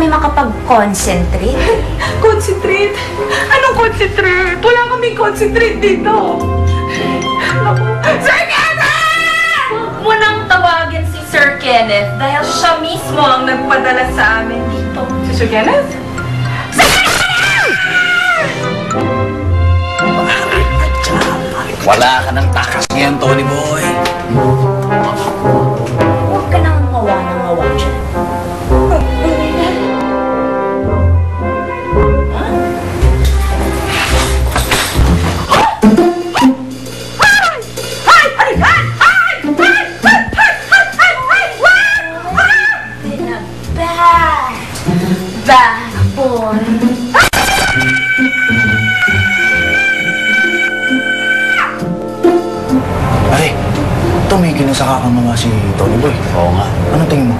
kami makapag-concentrate. Concentrate? Anong concentrate? Wala kaming concentrate dito. Ako, Sir Kenneth! Huwag mo nang tawagin si Sir Kenneth dahil siya mismo ang nagpadala sa amin dito. Si Sir Kenneth? Sir Kenneth! Wala ka ng takas ngayon, Tony Boy. Huwag ka nang ngawa ng ngawa dyan. Bad boy. Pare, tumigil na sa kakamawa si Tony Boy. Oo nga. Anong tingin mo?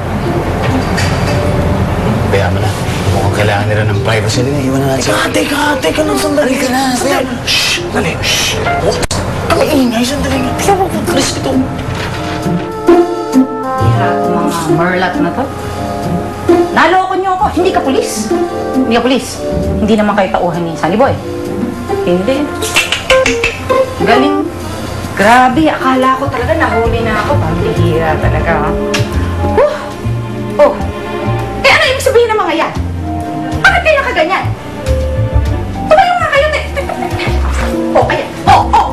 Kaya mo na. Mukhang kailangan nila ng privacy din. Iwan na natin. Teka ng sandali ka na. Shhh! Dali. Shhh! Kami ingay, sandali nga. Tingnan mo kung Chris ito. Lahat ng mga merlat na to. Naloko niyo ako. Hindi ka pulis. Hindi ka pulis. Hindi naman kayo tauhan ni Sunny Boy. Hindi. Galing. Grabe, akala ko talaga nahuli na ako. Pambihira talaga. Oh. Eh, ano ibig sabihin ng mga yan? Bakit kayo nakaganyan? Tumayo nga kayo. Oh, ayan. Oh.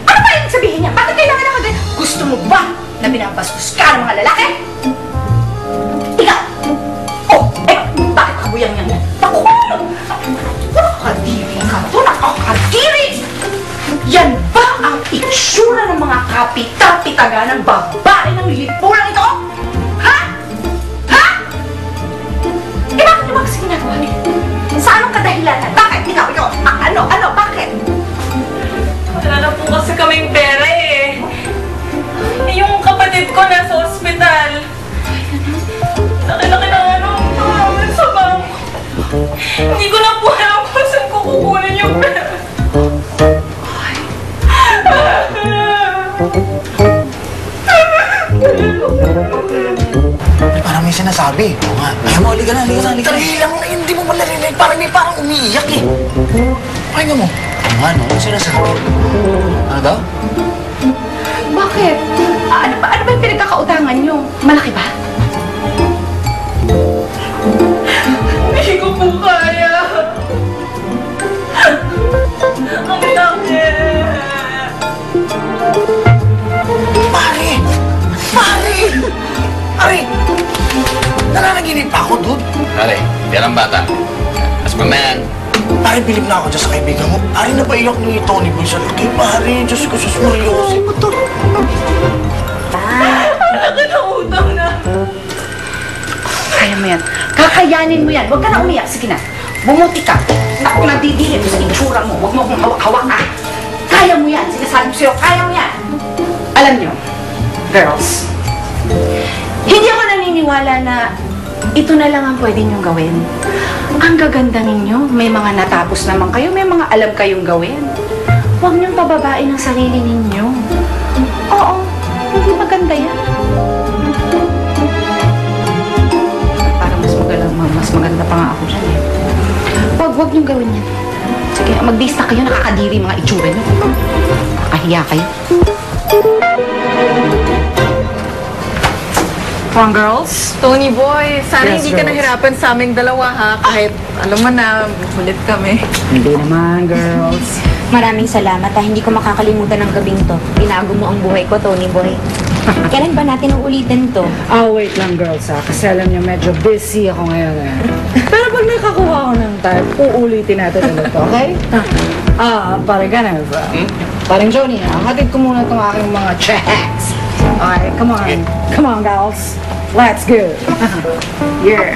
Ano ba ibig sabihin niya? Bakit kayo nakaganyan? Gusto mo ba na binabastos ka ng mga lalaki? Ikaw! Oh, bakit kabuyang yan? Naku! Nakakadiri ka to! Nakakadiri! Yan ba ang itsura ng mga kapita-pitaga ng babae ng lilipunan ito? Ha? Eh, bakit naman kasi ginagawa niyo? Sa anong kadahilanan? Bakit? Ikaw? Ano? Bakit? Wala na po kasi kaming pera eh. Yung kapatid ko nasa ospital. Laki-laki na naman sa bangko. Hindi ko na po alam kung saan ko kukunin yung pera. Parang may sinasabi. Oo nga. Ayaw mo, halika na. Dali lang, hindi mo malarinig. Parang umiiyak eh. Pahinga mo. Oo nga, no? Ano sinasabi? Ano daw? Bakit? Ano ba yung pinagkakautangan niyo? Malaki ba? Hindi ko po kaya. Ang laki. Pare! Nananaginip pa ako, dude. Pare, yan ang bata. As my man. Pare, bilib na ako dyan sa kaibigan mo. Pare, napaiyak ni Tony Boy sa laki. Pare, Diyos ko, Sus Mario. Kasi mo to. Laki na utang na. Kaya mo yan. Kakayanin mo yan. Huwag ka na umiyak. Sige na. Bumuti ka. Naku, nadidilip sa itsura mo. Huwag mo akong hawak-hawak ah. Kaya mo yan. Sinasabi ko sa'yo, kaya mo yan. Alam nyo, girls, hindi ako naniniwala na ito na lang ang pwede niyong gawin. Ang gaganda ninyo. May mga natapos naman kayo. May mga alam kayong gawin. Huwag niyong pababain ang sarili ninyo. Oo, hindi maganda yan. Parang mas maganda pa nga ako dyan eh. Huwag niyong gawin yan. Sige, mag-dista kayo. Nakakadiri mga itsura niyo. Nakahiya kayo. Come on, girls. Tony Boy, sana Yes, hindi ka girls. nahirapan sa aming dalawa ha. Kahit alam mo na, ulit kami. Hindi naman, girls. Maraming salamat Hindi ko makakalimutan ang gabing to. Binago mo ang buhay ko, Tony Boy. Kailan ba natin uulitin to? Wait lang, girls kasi alam niyo, medyo busy ako ngayon eh. Pero pag nakakuha ako ng time, uulitin natin ulit, okay? Parang ganun ba? Parang Johnny, hatid ko muna itong aking mga checks. Okay, come on. Come on, girls. Let's go. Yeah.